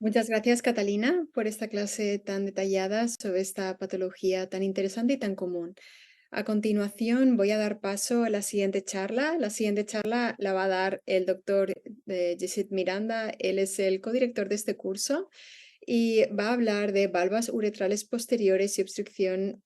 Muchas gracias, Catalina, por esta clase tan detallada sobre esta patología tan interesante y tan común. A continuación, voy a dar paso a la siguiente charla. La siguiente charla la va a dar el doctor Jessy Miranda. Él es el codirector de este curso y va a hablar de valvas uretrales posteriores y obstrucción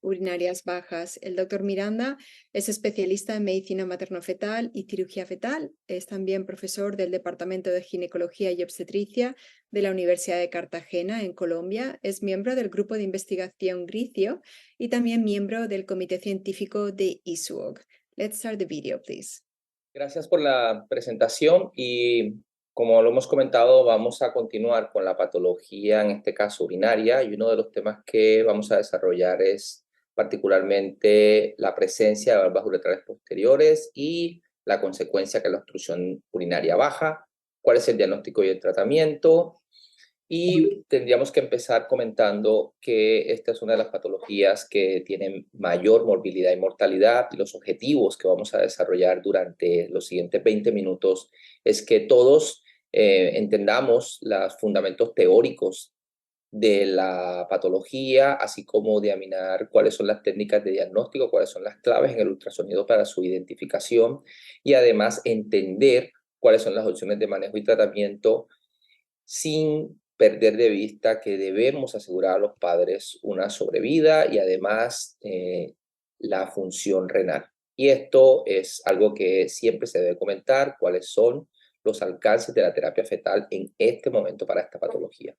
urinarias bajas. El doctor Miranda es especialista en medicina materno-fetal y cirugía fetal. Es también profesor del Departamento de Ginecología y Obstetricia de la Universidad de Cartagena, en Colombia. Es miembro del grupo de investigación GRICIO y también miembro del comité científico de ISUOG. Let's start the video, please. Gracias por la presentación y como lo hemos comentado, vamos a continuar con la patología, en este caso urinaria, y uno de los temas que vamos a desarrollar es particularmente la presencia de valvas uretrales posteriores y la consecuencia que es la obstrucción urinaria baja, cuál es el diagnóstico y el tratamiento. Y tendríamos que empezar comentando que esta es una de las patologías que tienen mayor morbilidad y mortalidad, y los objetivos que vamos a desarrollar durante los siguientes 20 minutos es que todos entendamos los fundamentos teóricos de la patología, así como de examinar cuáles son las técnicas de diagnóstico, cuáles son las claves en el ultrasonido para su identificación, y además entender cuáles son las opciones de manejo y tratamiento sin perder de vista que debemos asegurar a los padres una sobrevida y además la función renal. Y esto es algo que siempre se debe comentar, cuáles son los alcances de la terapia fetal en este momento para esta patología.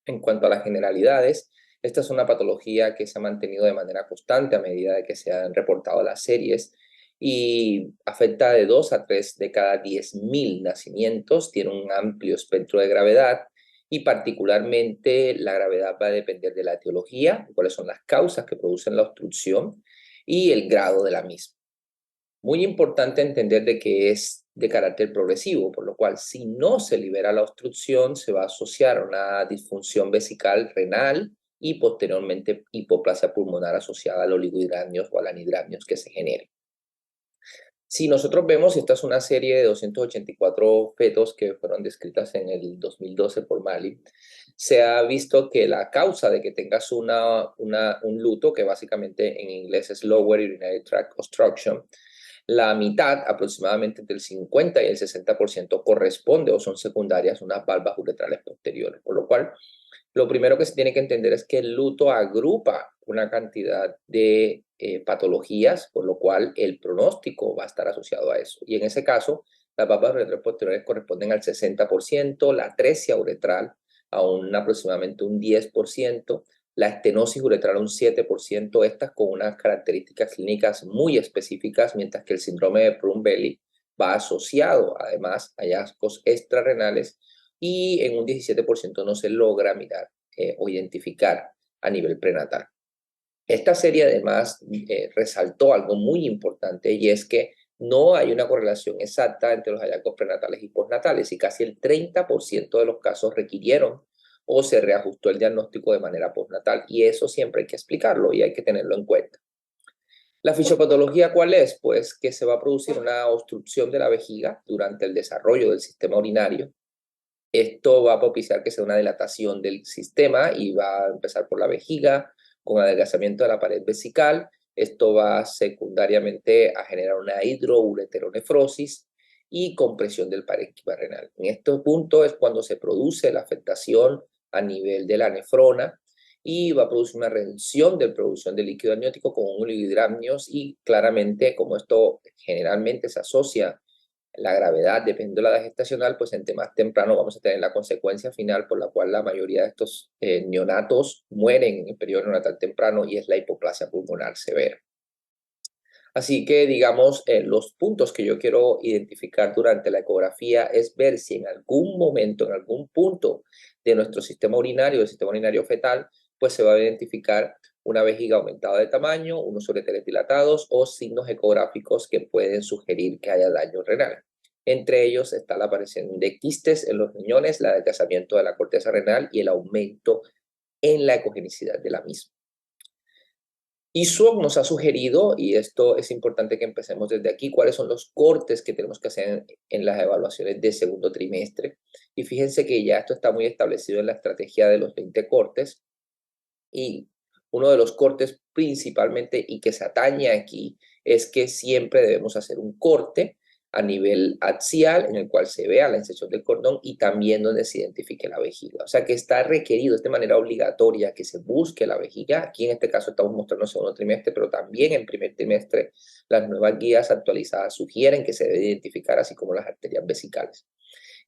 En cuanto a las generalidades, esta es una patología que se ha mantenido de manera constante a medida de que se han reportado las series y afecta de 2 a 3 de cada 10.000 nacimientos, tiene un amplio espectro de gravedad y particularmente la gravedad va a depender de la etiología, cuáles son las causas que producen la obstrucción y el grado de la misma. Muy importante entender de que es de carácter progresivo, por lo cual si no se libera la obstrucción se va a asociar a una disfunción vesical renal y posteriormente hipoplasia pulmonar asociada a los oligohidramios o a la anhidramnios que se generen. Si nosotros vemos, esta es una serie de 284 fetos que fueron descritas en el 2012 por Mali, se ha visto que la causa de que tengas un luto, que básicamente en inglés es Lower Urinary Tract Obstruction, la mitad, aproximadamente entre el 50 y el 60%, corresponde o son secundarias unas valvas uretrales posteriores, por lo cual lo primero que se tiene que entender es que el luto agrupa una cantidad de patologías, por lo cual el pronóstico va a estar asociado a eso. Y en ese caso, las valvas uretrales posteriores corresponden al 60%, la atresia uretral a aproximadamente un 10%, la estenosis uretral un 7%, estas con unas características clínicas muy específicas, mientras que el síndrome de Prader-Willi va asociado además a hallazgos extrarrenales y en un 17% no se logra mirar o identificar a nivel prenatal. Esta serie además resaltó algo muy importante y es que no hay una correlación exacta entre los hallazgos prenatales y postnatales y casi el 30% de los casos requirieron o se reajustó el diagnóstico de manera postnatal y eso siempre hay que explicarlo y hay que tenerlo en cuenta. La fisiopatología, ¿cuál es? Pues que se va a producir una obstrucción de la vejiga durante el desarrollo del sistema urinario. Esto va a propiciar que sea una dilatación del sistema y va a empezar por la vejiga, con adelgazamiento de la pared vesical. Esto va secundariamente a generar una hidroureteronefrosis y compresión del parénquima renal. En este punto es cuando se produce la afectación a nivel de la nefrona y va a producir una reducción de producción de líquido amniótico con oligohidramnios y claramente, como esto generalmente se asocia la gravedad, dependiendo de la edad gestacional, pues entre más temprano vamos a tener la consecuencia final por la cual la mayoría de estos neonatos mueren en el periodo neonatal temprano y es la hipoplasia pulmonar severa. Así que, digamos, los puntos que yo quiero identificar durante la ecografía es ver si en algún momento, en algún punto de nuestro sistema urinario, del sistema urinario fetal, pues se va a identificar una vejiga aumentada de tamaño, unos ureteres dilatados o signos ecográficos que pueden sugerir que haya daño renal. Entre ellos está la aparición de quistes en los riñones, el adelgazamiento de la corteza renal y el aumento en la ecogenicidad de la misma. ISUOC nos ha sugerido, y esto es importante que empecemos desde aquí, cuáles son los cortes que tenemos que hacer en las evaluaciones de segundo trimestre. Y fíjense que ya esto está muy establecido en la estrategia de los 20 cortes. Y uno de los cortes principalmente y que se atañe aquí es que siempre debemos hacer un corte a nivel axial en el cual se vea la inserción del cordón y también donde se identifique la vejiga. O sea que está requerido de manera obligatoria que se busque la vejiga. Aquí en este caso estamos mostrando segundo trimestre, pero también en primer trimestre las nuevas guías actualizadas sugieren que se debe identificar así como las arterias vesicales.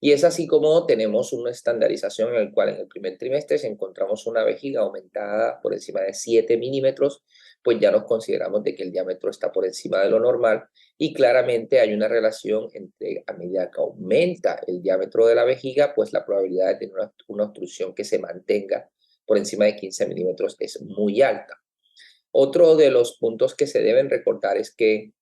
Y es así como tenemos una estandarización en el cual en el primer trimestre, si encontramos una vejiga aumentada por encima de 7 milímetros, pues ya nos consideramos de que el diámetro está por encima de lo normal y claramente hay una relación entre a medida que aumenta el diámetro de la vejiga, pues la probabilidad de tener una obstrucción que se mantenga por encima de 15 milímetros es muy alta. Otro de los puntos que se deben recordar es que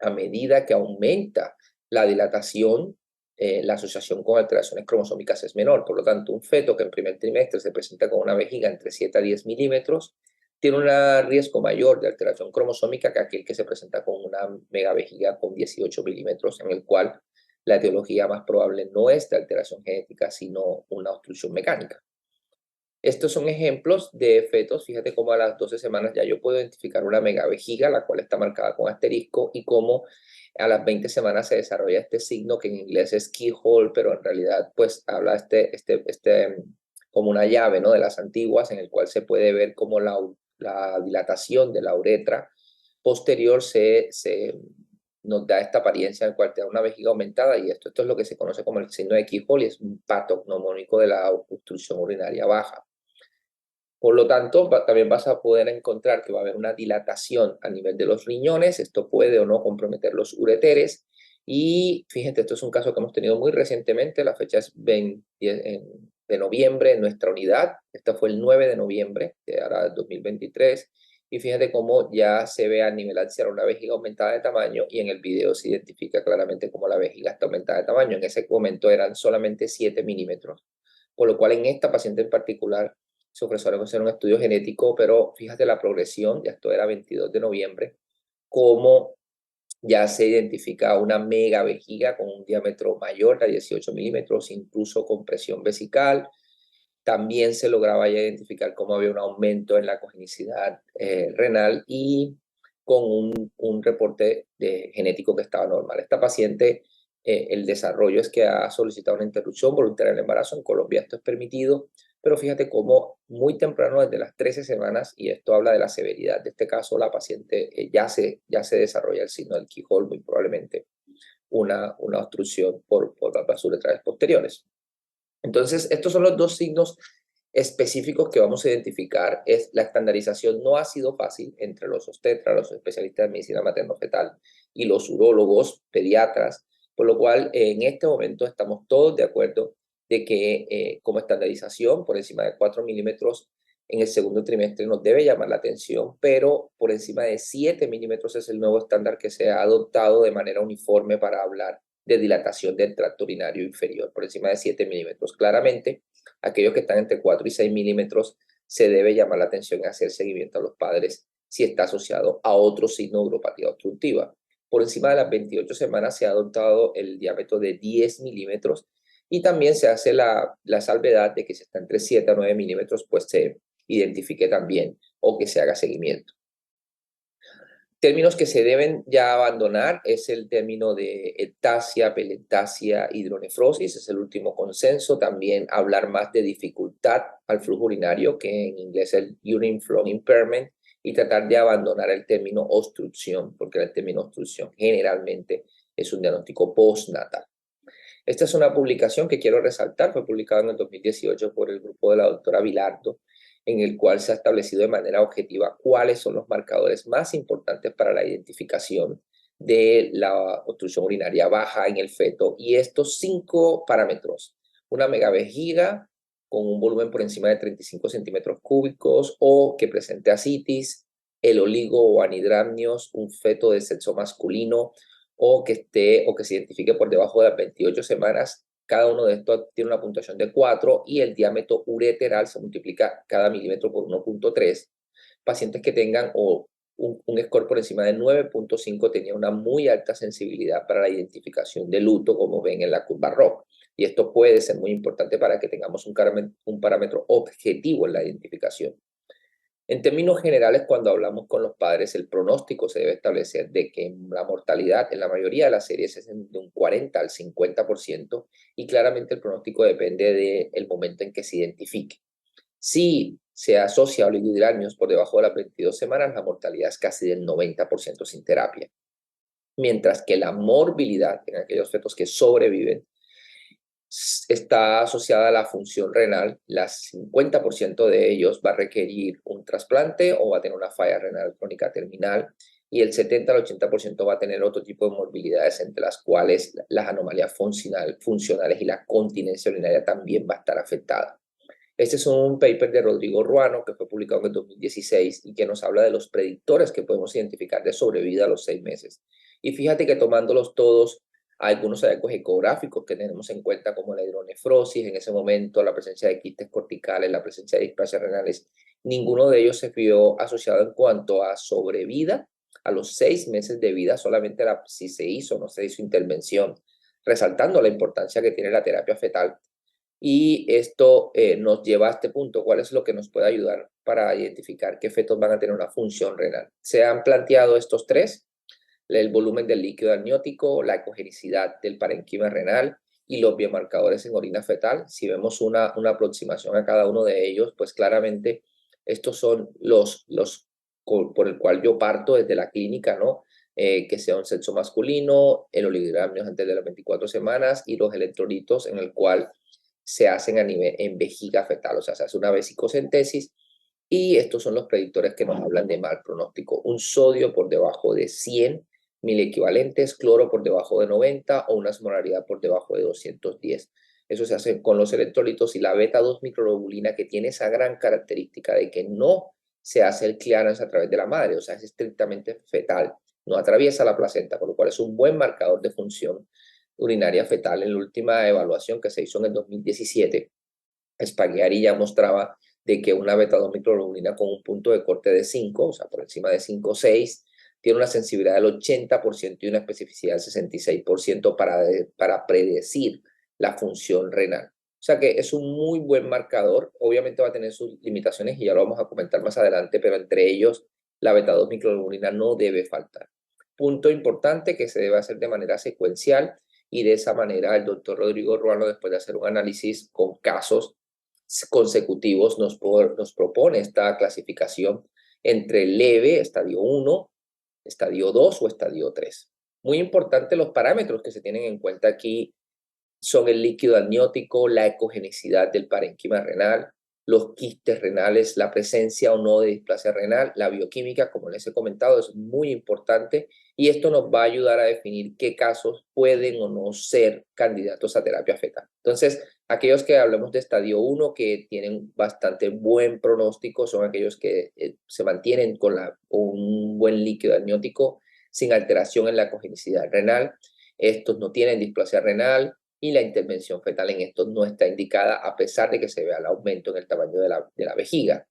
a medida que aumenta la dilatación, la asociación con alteraciones cromosómicas es menor. Por lo tanto, un feto que en primer trimestre se presenta con una vejiga entre 7 a 10 milímetros tiene un riesgo mayor de alteración cromosómica que aquel que se presenta con una megavejiga con 18 milímetros, en el cual la etiología más probable no es de alteración genética, sino una obstrucción mecánica. Estos son ejemplos de fetos. Fíjate cómo a las 12 semanas ya yo puedo identificar una megavejiga, la cual está marcada con asterisco, y cómo a las 20 semanas se desarrolla este signo que en inglés es keyhole, pero en realidad pues habla como una llave, ¿no?, de las antiguas, en el cual se puede ver cómo la dilatación de la uretra posterior nos da esta apariencia en la cual te da una vejiga aumentada, y esto es lo que se conoce como el signo de keyhole, y es un patognomónico de la obstrucción urinaria baja. Por lo tanto, también vas a poder encontrar que va a haber una dilatación a nivel de los riñones. Esto puede o no comprometer los ureteres. Y fíjate, esto es un caso que hemos tenido muy recientemente. La fecha es 20 de noviembre en nuestra unidad. Esta fue el 9 de noviembre, de ahora 2023. Y fíjate cómo ya se ve a nivel axial una vejiga aumentada de tamaño, y en el video se identifica claramente cómo la vejiga está aumentada de tamaño. En ese momento eran solamente 7 milímetros. Por lo cual en esta paciente en particular se ofreció hacer un estudio genético, pero fíjate la progresión, ya esto era 22 de noviembre, cómo ya se identifica una mega vejiga con un diámetro mayor de 18 milímetros, incluso con presión vesical. También se lograba ya identificar cómo había un aumento en la cogenicidad renal y con un reporte genético que estaba normal. Esta paciente, el desarrollo es que ha solicitado una interrupción voluntaria del embarazo. En Colombia esto es permitido, pero fíjate cómo muy temprano, desde las 13 semanas, y esto habla de la severidad de este caso, la paciente ya se desarrolla el signo del keyhole, muy probablemente una obstrucción por valvas uretrales posteriores. Entonces, estos son los dos signos específicos que vamos a identificar. La estandarización no ha sido fácil entre los obstetras, los especialistas de medicina materno-fetal y los urólogos, pediatras, por lo cual en este momento estamos todos de acuerdo de que como estandarización por encima de 4 milímetros en el segundo trimestre nos debe llamar la atención, pero por encima de 7 milímetros es el nuevo estándar que se ha adoptado de manera uniforme para hablar de dilatación del tracto urinario inferior. Por encima de 7 milímetros, claramente aquellos que están entre 4 y 6 milímetros se debe llamar la atención y hacer seguimiento a los padres si está asociado a otro signo de uropatía obstructiva. Por encima de las 28 semanas se ha adoptado el diámetro de 10 milímetros, y también se hace la salvedad de que si está entre 7 a 9 milímetros, pues se identifique también o que se haga seguimiento. Términos que se deben ya abandonar es el término de ectasia, pelentasia, hidronefrosis, es el último consenso. También hablar más de dificultad al flujo urinario, que en inglés es el urine flow impairment, y tratar de abandonar el término obstrucción, porque el término obstrucción generalmente es un diagnóstico postnatal. Esta es una publicación que quiero resaltar, fue publicada en el 2018 por el grupo de la doctora Vilardo, en el cual se ha establecido de manera objetiva cuáles son los marcadores más importantes para la identificación de la obstrucción urinaria baja en el feto, y estos 5 parámetros: una megavejiga con un volumen por encima de 35 centímetros cúbicos o que presente ascitis, el oligo o anhidramnios, un feto de sexo masculino o que se identifique por debajo de las 28 semanas. Cada uno de estos tiene una puntuación de 4 y el diámetro ureteral se multiplica cada milímetro por 1.3. Pacientes que tengan o un score por encima de 9.5 tenía una muy alta sensibilidad para la identificación de luto, como ven en la curva roja. Y esto puede ser muy importante para que tengamos un parámetro objetivo en la identificación. En términos generales, cuando hablamos con los padres, el pronóstico se debe establecer de que la mortalidad en la mayoría de las series es de un 40 al 50% y claramente el pronóstico depende del momento en que se identifique. Si se asocia a oligohidramios por debajo de las 22 semanas, la mortalidad es casi del 90% sin terapia. Mientras que la morbilidad en aquellos fetos que sobreviven está asociada a la función renal. El 50% de ellos va a requerir un trasplante o va a tener una falla renal crónica terminal y el 70 al 80% va a tener otro tipo de morbilidades, entre las cuales las anomalías funcionales y la continencia urinaria también va a estar afectada. Este es un paper de Rodrigo Ruano que fue publicado en el 2016 y que nos habla de los predictores que podemos identificar de sobrevida a los 6 meses. Y fíjate que tomándolos todos, algunos hallazgos ecográficos que tenemos en cuenta, como la hidronefrosis en ese momento, la presencia de quistes corticales, la presencia de displasias renales, ninguno de ellos se vio asociado en cuanto a sobrevida a los 6 meses de vida, solamente si se hizo o no se hizo intervención, resaltando la importancia que tiene la terapia fetal. Y esto nos lleva a este punto: ¿cuál es lo que nos puede ayudar para identificar qué fetos van a tener una función renal? Se han planteado estos tres: el volumen del líquido amniótico, la ecogenicidad del parénquima renal y los biomarcadores en orina fetal. Si vemos una aproximación a cada uno de ellos, pues claramente estos son los por el cual yo parto desde la clínica, ¿no? Que sea un sexo masculino, el oligohidramnios antes de las 24 semanas y los electrolitos en el cual se hacen en vejiga fetal, o sea, se hace una vesicocentesis. Y estos son los predictores que nos hablan de mal pronóstico: un sodio por debajo de 100 miliequivalentes, cloro por debajo de 90 o una osmolaridad por debajo de 210. Eso se hace con los electrolitos y la beta-2 microglobulina, que tiene esa gran característica de que no se hace el clearance a través de la madre, o sea, es estrictamente fetal, no atraviesa la placenta, por lo cual es un buen marcador de función urinaria fetal. En la última evaluación que se hizo en el 2017, Spaghiari ya mostraba de que una beta-2 microglobulina con un punto de corte de 5, o sea, por encima de 5 o 6, tiene una sensibilidad del 80% y una especificidad del 66% para predecir la función renal. O sea que es un muy buen marcador. Obviamente va a tener sus limitaciones y ya lo vamos a comentar más adelante, pero entre ellos la beta-2 microglobulina no debe faltar. Punto importante que se debe hacer de manera secuencial, y de esa manera el doctor Rodrigo Ruano, después de hacer un análisis con casos consecutivos, nos propone esta clasificación entre leve, estadio 1, estadio 2 o estadio 3. Muy importante, los parámetros que se tienen en cuenta aquí son el líquido amniótico, la ecogenicidad del parénquima renal, los quistes renales, la presencia o no de displasia renal, la bioquímica, como les he comentado, es muy importante, y esto nos va a ayudar a definir qué casos pueden o no ser candidatos a terapia fetal. Entonces, aquellos que hablamos de estadio 1 que tienen bastante buen pronóstico son aquellos que se mantienen con un buen líquido amniótico sin alteración en la ecogenicidad renal. Estos no tienen displasia renal, y la intervención fetal en estos no está indicada, a pesar de que se vea el aumento en el tamaño de la vejiga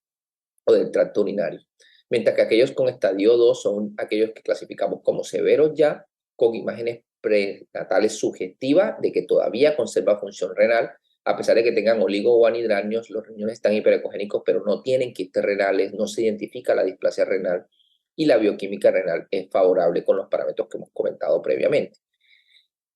o del tracto urinario. Mientras que aquellos con estadio 2 son aquellos que clasificamos como severos ya, con imágenes prenatales sugestivas de que todavía conserva función renal, a pesar de que tengan oligo o anhidranios, los riñones están hiperecogénicos, pero no tienen quistes renales, no se identifica la displasia renal y la bioquímica renal es favorable con los parámetros que hemos comentado previamente.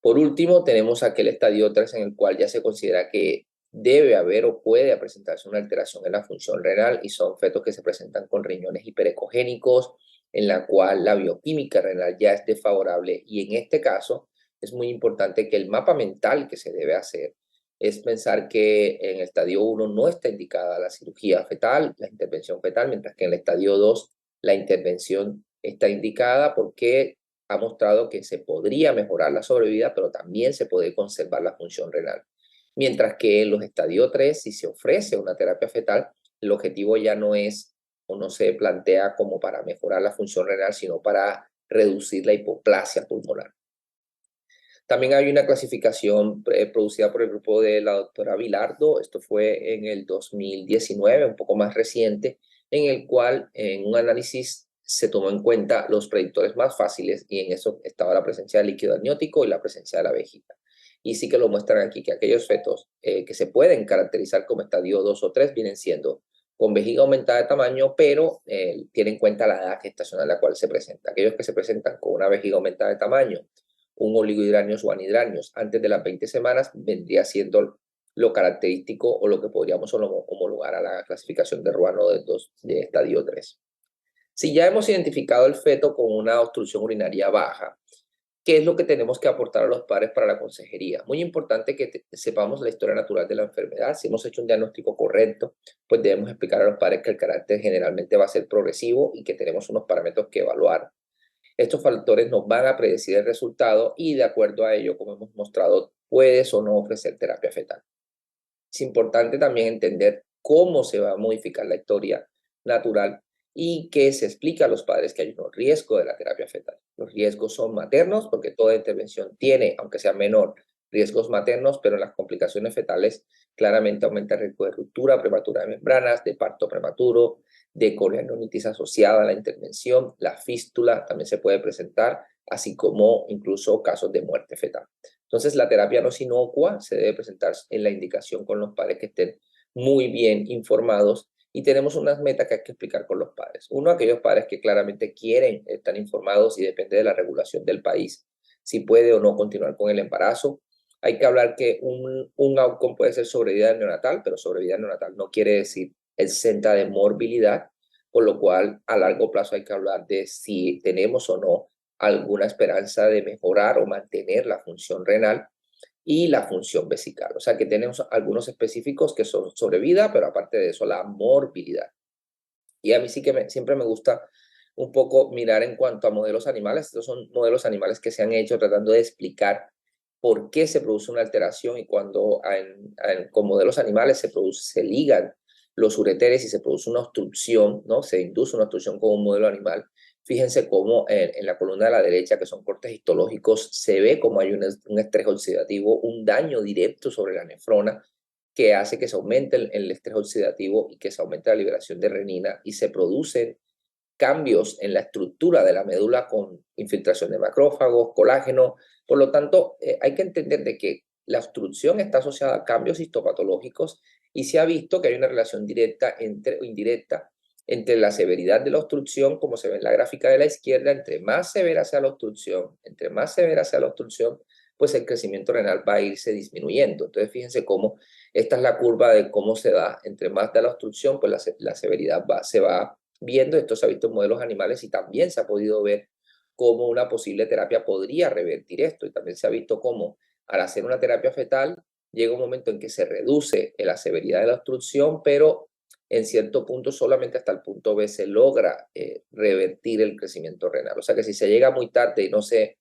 Por último, tenemos aquel estadio 3 en el cual ya se considera que debe haber o puede presentarse una alteración en la función renal, y son fetos que se presentan con riñones hiperecogénicos, en la cual la bioquímica renal ya es desfavorable. Y en este caso es muy importante que el mapa mental que se debe hacer es pensar que en el estadio 1 no está indicada la cirugía fetal, la intervención fetal, mientras que en el estadio 2 la intervención está indicada porque ha mostrado que se podría mejorar la sobrevida, pero también se puede conservar la función renal. Mientras que en los estadios 3, si se ofrece una terapia fetal, el objetivo ya no es o no se plantea como para mejorar la función renal, sino para reducir la hipoplasia pulmonar. También hay una clasificación producida por el grupo de la doctora Vilardo, esto fue en el 2019, un poco más reciente, en el cual en un análisis se tomó en cuenta los predictores más fáciles y en eso estaba la presencia del líquido amniótico y la presencia de la vejiga. Y sí que lo muestran aquí, que aquellos fetos que se pueden caracterizar como estadio 2 o 3 vienen siendo con vejiga aumentada de tamaño, pero tienen en cuenta la edad gestacional a la cual se presenta. Aquellos que se presentan con una vejiga aumentada de tamaño, un oligohidranios o anhidranios antes de las 20 semanas, vendría siendo lo característico o lo que podríamos homologar a la clasificación de Ruano de estadio 3. Si ya hemos identificado el feto con una obstrucción urinaria baja, ¿qué es lo que tenemos que aportar a los padres para la consejería? Muy importante que sepamos la historia natural de la enfermedad. Si hemos hecho un diagnóstico correcto, pues debemos explicar a los padres que el carácter generalmente va a ser progresivo y que tenemos unos parámetros que evaluar. Estos factores nos van a predecir el resultado y de acuerdo a ello, como hemos mostrado, puedes o no ofrecer terapia fetal. Es importante también entender cómo se va a modificar la historia natural y que se explica a los padres que hay un riesgo de la terapia fetal. Los riesgos son maternos porque toda intervención tiene, aunque sea menor, riesgos maternos, pero en las complicaciones fetales claramente aumenta el riesgo de ruptura prematura de membranas, de parto prematuro, de corianonitis asociada a la intervención, la fístula también se puede presentar, así como incluso casos de muerte fetal. Entonces, la terapia no inocua se debe presentar en la indicación con los padres que estén muy bien informados y tenemos unas metas que hay que explicar con los padres. Uno, aquellos padres que claramente quieren estar informados y depende de la regulación del país, si puede o no continuar con el embarazo. Hay que hablar que un outcome puede ser sobrevida neonatal, pero sobrevida neonatal no quiere decir exenta de morbilidad, por lo cual a largo plazo hay que hablar de si tenemos o no alguna esperanza de mejorar o mantener la función renal y la función vesical. O sea que tenemos algunos específicos que son sobre vida, pero aparte de eso, la morbilidad. Y a mí sí que siempre me gusta un poco mirar en cuanto a modelos animales. Estos son modelos animales que se han hecho tratando de explicar por qué se produce una alteración y cuando con modelos animales se ligan los ureteres y se produce una obstrucción, ¿no? Se induce una obstrucción con un modelo animal. Fíjense cómo en la columna de la derecha, que son cortes histológicos, se ve cómo hay un estrés oxidativo, un daño directo sobre la nefrona que hace que se aumente el estrés oxidativo y que se aumente la liberación de renina y se producen cambios en la estructura de la médula con infiltración de macrófagos, colágeno. Por lo tanto, hay que entender de que la obstrucción está asociada a cambios histopatológicos y se ha visto que hay una relación directa o indirecta entre la severidad de la obstrucción, como se ve en la gráfica de la izquierda, entre más severa sea la obstrucción, pues el crecimiento renal va a irse disminuyendo. Entonces, fíjense cómo esta es la curva de cómo se da. Entre más da la obstrucción, pues la severidad se va viendo. Esto se ha visto en modelos animales y también se ha podido ver cómo una posible terapia podría revertir esto. Y también se ha visto cómo al hacer una terapia fetal llega un momento en que se reduce la severidad de la obstrucción, pero en cierto punto, solamente hasta el punto B se logra revertir el crecimiento renal. O sea que si se llega muy tarde y no se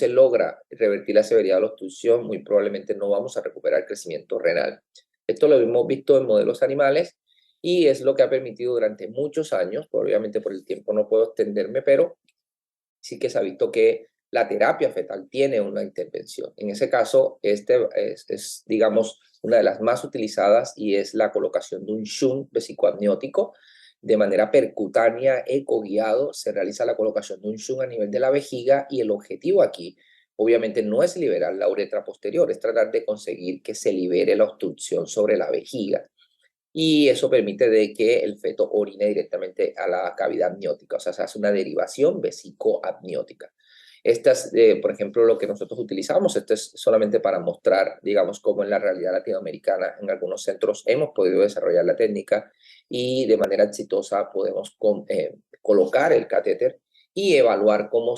logra revertir la severidad de la obstrucción, muy probablemente no vamos a recuperar el crecimiento renal. Esto lo hemos visto en modelos animales y es lo que ha permitido durante muchos años, obviamente por el tiempo no puedo extenderme, pero sí que se ha visto que la terapia fetal tiene una intervención. En ese caso, este es, digamos, una de las más utilizadas y es la colocación de un shunt vesicoamniótico. De manera percutánea, ecoguiado, se realiza la colocación de un shunt a nivel de la vejiga y el objetivo aquí, obviamente, no es liberar la uretra posterior, es tratar de conseguir que se libere la obstrucción sobre la vejiga y eso permite de que el feto orine directamente a la cavidad amniótica, o sea, se hace una derivación vesicoamniótica. Estas, por ejemplo, lo que nosotros utilizamos, esto es solamente para mostrar, digamos, cómo en la realidad latinoamericana, en algunos centros hemos podido desarrollar la técnica y de manera exitosa podemos colocar el catéter y evaluar cómo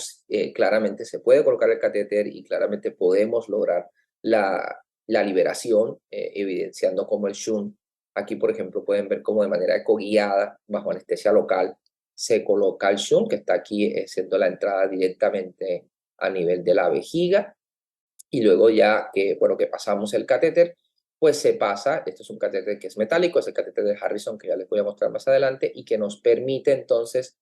claramente se puede colocar el catéter y claramente podemos lograr la liberación, evidenciando cómo el shunt. Aquí, por ejemplo, pueden ver cómo de manera ecoguiada, bajo anestesia local, se coloca el shunt, que está aquí siendo la entrada directamente a nivel de la vejiga. Y luego ya que, bueno, que pasamos el catéter, pues se pasa, este es un catéter que es metálico, es el catéter de Harrison, que ya les voy a mostrar más adelante, y que nos permite entonces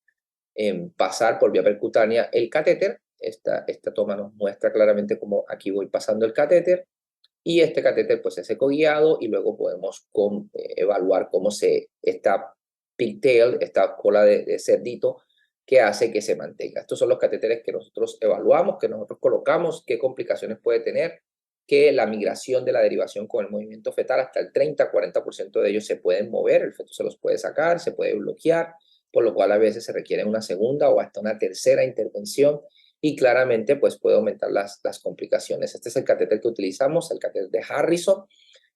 pasar por vía percutánea el catéter. Esta toma nos muestra claramente cómo aquí voy pasando el catéter, y este catéter pues es ecoguiado y luego podemos evaluar cómo esta pigtail, esta cola de cerdito, que hace que se mantenga. Estos son los catéteres que nosotros evaluamos, que nosotros colocamos, qué complicaciones puede tener, que la migración de la derivación con el movimiento fetal, hasta el 30-40% de ellos se pueden mover, el feto se los puede sacar, se puede bloquear, por lo cual a veces se requiere una segunda o hasta una tercera intervención y claramente pues puede aumentar las complicaciones. Este es el catéter que utilizamos, el catéter de Harrison,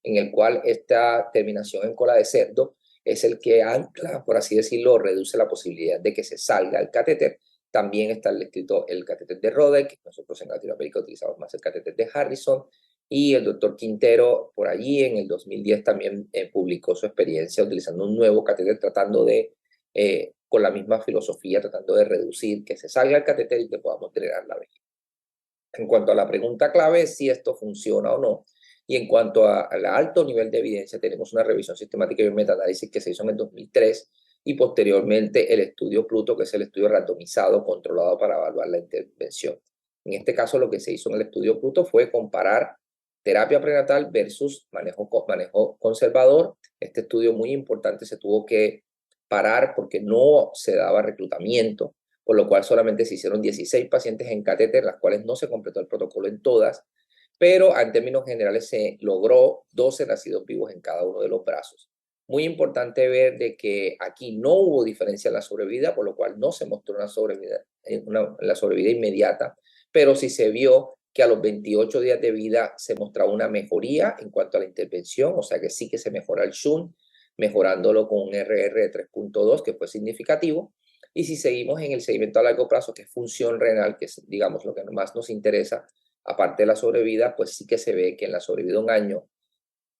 en el cual esta terminación en cola de cerdo es el que ancla, por así decirlo, reduce la posibilidad de que se salga el catéter. También está el catéter de Rodek, nosotros en Latinoamérica utilizamos más el catéter de Harrison, y el doctor Quintero por allí en el 2010 también publicó su experiencia utilizando un nuevo catéter tratando de, con la misma filosofía, tratando de reducir que se salga el catéter y que podamos drenar la vejiga. En cuanto a la pregunta clave, si esto funciona o no, y en cuanto al alto nivel de evidencia, tenemos una revisión sistemática y un metaanálisis que se hizo en el 2003 y posteriormente el estudio Pluto, que es el estudio randomizado controlado para evaluar la intervención. En este caso, lo que se hizo en el estudio Pluto fue comparar terapia prenatal versus manejo conservador. Este estudio muy importante se tuvo que parar porque no se daba reclutamiento, por lo cual solamente se hicieron 16 pacientes en catéter, las cuales no se completó el protocolo en todas, pero en términos generales se logró 12 nacidos vivos en cada uno de los brazos. Muy importante ver de que aquí no hubo diferencia en la sobrevida, por lo cual no se mostró una sobrevida, la sobrevida inmediata, pero sí se vio que a los 28 días de vida se mostraba una mejoría en cuanto a la intervención, o sea que sí que se mejora el shunt, mejorándolo con un RR de 3.2, que fue significativo. Y si seguimos en el seguimiento a largo plazo, que es función renal, que es, digamos, lo que más nos interesa, aparte de la sobrevida, pues sí que se ve que en la sobrevida de un año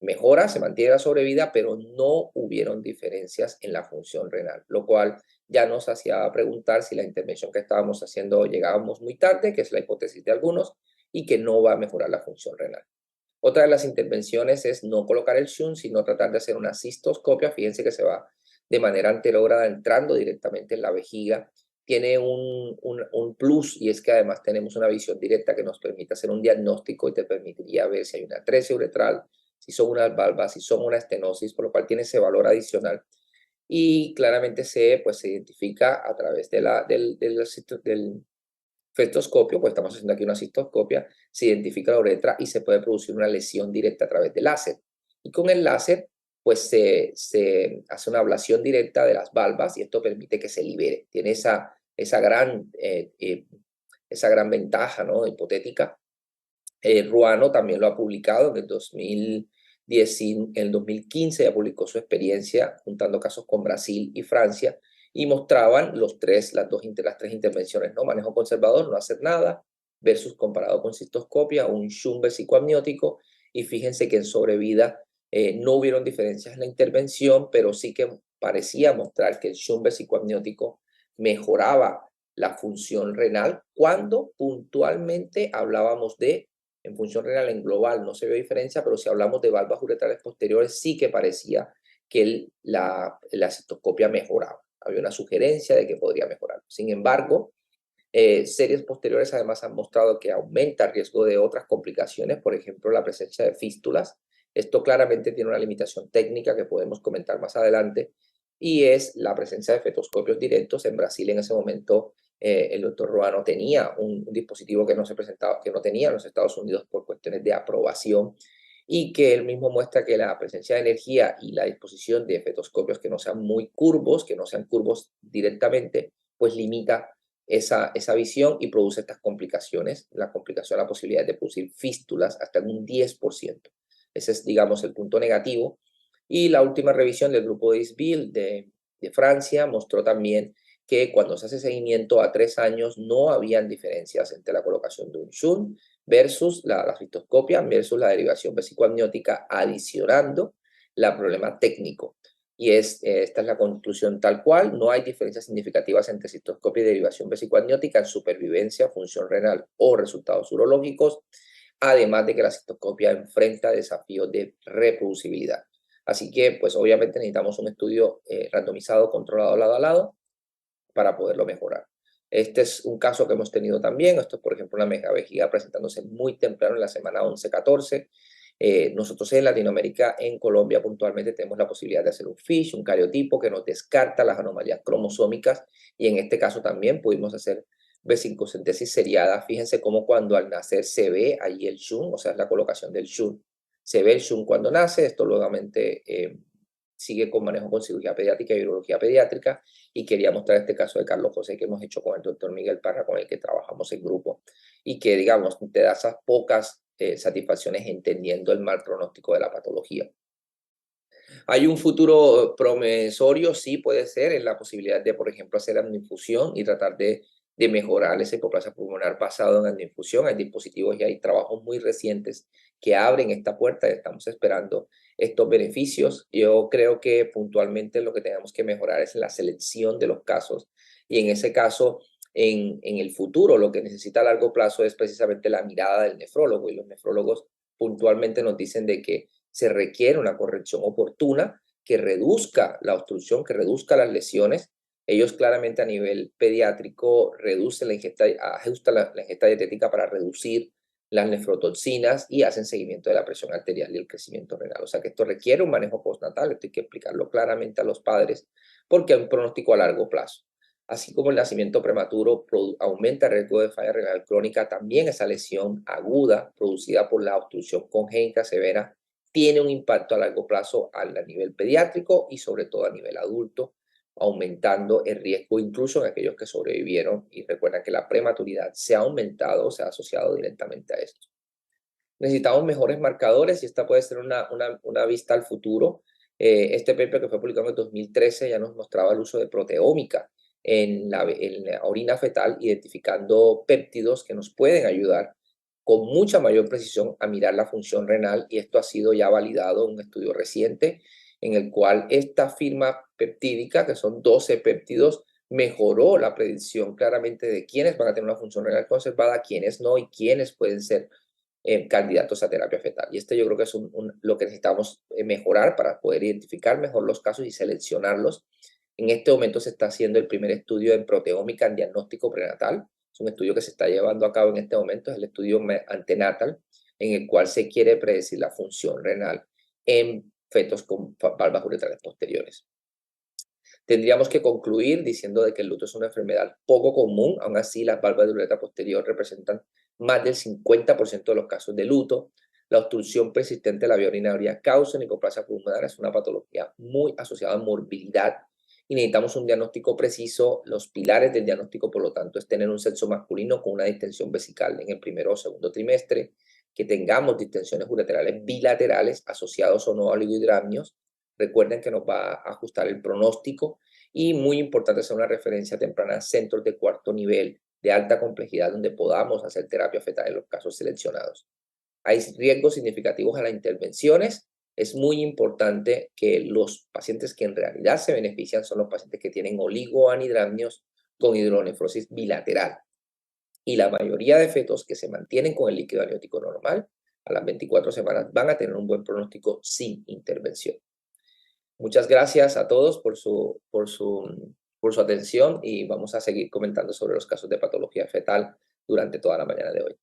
mejora, se mantiene la sobrevida, pero no hubieron diferencias en la función renal, lo cual ya nos hacía preguntar si la intervención que estábamos haciendo llegábamos muy tarde, que es la hipótesis de algunos, y que no va a mejorar la función renal. Otra de las intervenciones es no colocar el shunt, sino tratar de hacer una cistoscopia. Fíjense que se va de manera anterógrada entrando directamente en la vejiga. Tiene un plus y es que además tenemos una visión directa que nos permite hacer un diagnóstico y te permitiría ver si hay una atresia uretral, si son unas valvas, si son una estenosis, por lo cual tiene ese valor adicional. Y claramente se identifica a través del fetoscopio, pues estamos haciendo aquí una cistoscopia, se identifica la uretra y se puede producir una lesión directa a través del láser. Y con el láser, pues se hace una ablación directa de las valvas y esto permite que se libere. Tiene esa gran ventaja, ¿no?, hipotética. Ruano también lo ha publicado en el 2010, en el 2015 ya publicó su experiencia juntando casos con Brasil y Francia y mostraban las tres intervenciones, ¿no? Manejo conservador, no hacer nada, versus comparado con cistoscopia, un shunt vesicoamniótico, y fíjense que en sobrevida no hubieron diferencias en la intervención, pero sí que parecía mostrar que el shunt vesicoamniótico mejoraba la función renal cuando puntualmente hablábamos en función renal en global no se vio diferencia, pero si hablamos de valvas uretrales posteriores sí que parecía que la cistoscopia mejoraba. Había una sugerencia de que podría mejorar. Sin embargo, series posteriores además han mostrado que aumenta el riesgo de otras complicaciones, por ejemplo, la presencia de fístulas. Esto claramente tiene una limitación técnica que podemos comentar más adelante, y es la presencia de fetoscopios directos. En Brasil en ese momento el doctor Ruano tenía un dispositivo que no se presentaba, que no tenía en los Estados Unidos por cuestiones de aprobación, y que él mismo muestra que la presencia de energía y la disposición de fetoscopios que no sean muy curvos, que no sean curvos directamente, pues limita esa visión y produce estas complicaciones, la complicación, la posibilidad de producir fístulas hasta en un 10%. Ese es, digamos, el punto negativo. Y la última revisión del grupo de ISBIL de Francia mostró también que cuando se hace seguimiento a 3 años no habían diferencias entre la colocación de un shunt versus la cistoscopia versus la derivación vesicoamniótica, adicionando el problema técnico. Y esta es la conclusión tal cual: no hay diferencias significativas entre cistoscopia y derivación vesicoamniótica en supervivencia, función renal o resultados urológicos, además de que la cistoscopia enfrenta desafíos de reproducibilidad. Así que, pues obviamente necesitamos un estudio randomizado, controlado lado a lado, para poderlo mejorar. Este es un caso que hemos tenido también. Esto es, por ejemplo, una megavejiga presentándose muy temprano en la semana 11-14 Nosotros en Latinoamérica, en Colombia puntualmente, tenemos la posibilidad de hacer un FISH, un cariotipo que nos descarta las anomalías cromosómicas, y en este caso también pudimos hacer V5-síntesis seriada. Fíjense cómo cuando al nacer se ve allí el shunt, o sea, es la colocación del shunt. Se ve el shunt cuando nace, esto nuevamente sigue con manejo con cirugía pediátrica y urología pediátrica, y quería mostrar este caso de Carlos José que hemos hecho con el doctor Miguel Parra, con el que trabajamos en grupo, y que, digamos, te da esas pocas satisfacciones entendiendo el mal pronóstico de la patología. ¿Hay un futuro promisorio? Sí, puede ser, en la posibilidad de, por ejemplo, hacer amniinfusión y tratar de mejorar esa hipoplasia pulmonar basado en amniinfusión. Hay dispositivos y hay trabajos muy recientes que abren esta puerta y estamos esperando estos beneficios. Yo creo que puntualmente lo que tenemos que mejorar es la selección de los casos, y en ese caso, en el futuro, lo que necesita a largo plazo es precisamente la mirada del nefrólogo, y los nefrólogos puntualmente nos dicen de que se requiere una corrección oportuna que reduzca la obstrucción, que reduzca las lesiones. Ellos claramente a nivel pediátrico reducen la ingesta, ajustan la ingesta dietética para reducir las nefrotoxinas y hacen seguimiento de la presión arterial y el crecimiento renal. O sea que esto requiere un manejo postnatal, esto hay que explicarlo claramente a los padres porque hay un pronóstico a largo plazo. Así como el nacimiento prematuro aumenta el riesgo de falla renal crónica, también esa lesión aguda producida por la obstrucción congénita severa tiene un impacto a largo plazo a nivel pediátrico y sobre todo a nivel adulto, aumentando el riesgo incluso en aquellos que sobrevivieron. Y recuerda que la prematuridad se ha aumentado, se ha asociado directamente a esto. Necesitamos mejores marcadores y esta puede ser una vista al futuro. Este paper que fue publicado en el 2013 ya nos mostraba el uso de proteómica en la orina fetal, identificando péptidos que nos pueden ayudar con mucha mayor precisión a mirar la función renal, y esto ha sido ya validado en un estudio reciente en el cual esta firma peptídica, que son 12 péptidos, mejoró la predicción claramente de quiénes van a tener una función renal conservada, quiénes no, y quiénes pueden ser candidatos a terapia fetal. Y yo creo que es lo que necesitamos mejorar para poder identificar mejor los casos y seleccionarlos. En este momento se está haciendo el primer estudio en proteómica en diagnóstico prenatal. Es un estudio que se está llevando a cabo en este momento, es el estudio antenatal, en el cual se quiere predecir la función renal en fetos con valvas uretrales posteriores. Tendríamos que concluir diciendo de que el luto es una enfermedad poco común. Aún así, las valvas de uretra posterior representan más del 50% de los casos de luto. La obstrucción persistente de la vía urinaria causa necoplasia pulmonar, es una patología muy asociada a morbilidad y necesitamos un diagnóstico preciso. Los pilares del diagnóstico, por lo tanto, es tener un sexo masculino con una distensión vesical en el primero o segundo trimestre, que tengamos distensiones ureterales bilaterales asociados o no a oligohidramnios. Recuerden que nos va a ajustar el pronóstico, y muy importante hacer una referencia temprana a centros de cuarto nivel de alta complejidad donde podamos hacer terapia fetal en los casos seleccionados. Hay riesgos significativos a las intervenciones. Es muy importante que los pacientes que en realidad se benefician son los pacientes que tienen oligoanhidramnios con hidronefrosis bilateral. Y la mayoría de fetos que se mantienen con el líquido amniótico normal a las 24 semanas van a tener un buen pronóstico sin intervención. Muchas gracias a todos por su atención, y vamos a seguir comentando sobre los casos de patología fetal durante toda la mañana de hoy.